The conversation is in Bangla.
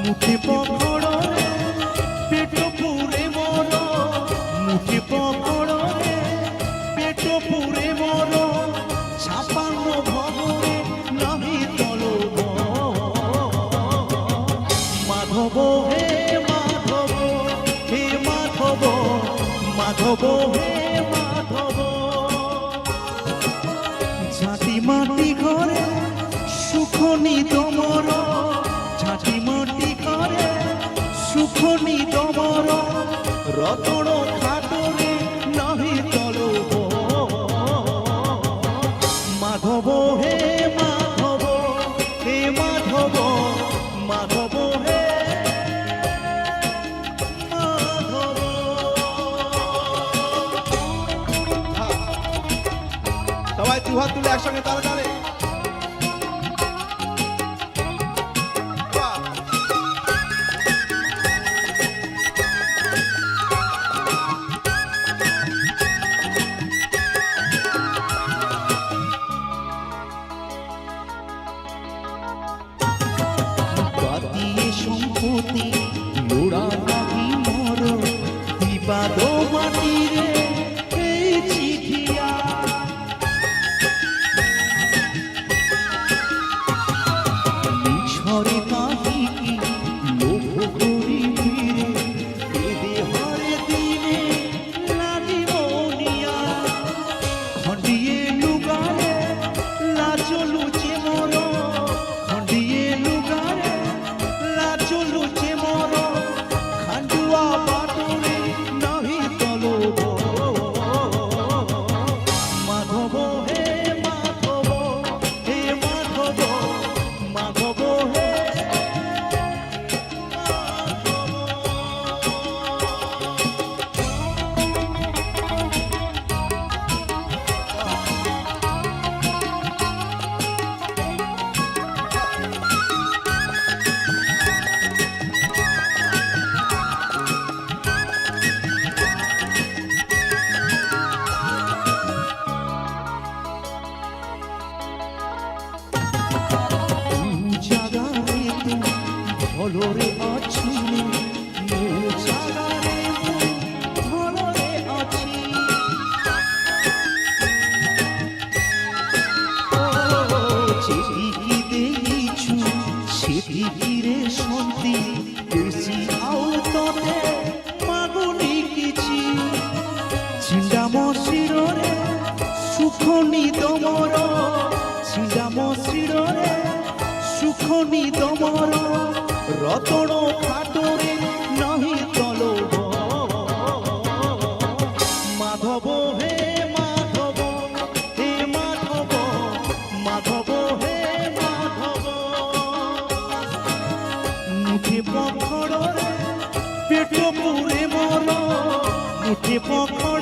মুঠি পকড় পেট পুরে মর, মুঠি পকড় পেট পুরে মর, ছাপান্ন ভবরে নাহি তল মাধব হে মাধব, হে মাধব, মাধব হে মাধব। ঝাঁটি মাটি ঘরে সুখ নিদমর, ঝাঁটি মাটি ঘরে সুখ নিদমর, রতন খাটরে নাহি তল মাধব হে মাধব, হে মাধব, মাধব হে মাধব। সবাই দুহাত তুলে একসঙ্গে তালে তালে। বাতিয়ে সম্পত্তি লোড়া নাহি মর, বিবাদ মাটিরে এই চিঠিয়া। মিছরে কাহিকি লোভ করি ফিরে, এদে হরে দিনে লাগিব নিয়া। খন্ডিয়ে লুগারে লাজলু যে মর, খন্ডিয়ে লুগারে লাজলু যে মর, খান্ডুয়া বাটরে নাহি তল মাধব হে মাধব, হে মাধব, মাধব হে জাগারে তু ভলরে আছি, মু জাগারে মু ভলরে আছি। যেদিকে দেইছু সেদিকে শান্তি, বেশি আও ততে মাগুনি কিছু। ছিন্দাম শিররে সুখ নিদমর, ছিন্দাম শিররে সুখ নিদমর, রতন খাটরে নাহি তল মাধব হে মাধব, হে মাধব, মাধব হে মাধব। মুঠি পকড় পেট পুরে মর, মুঠি পকড়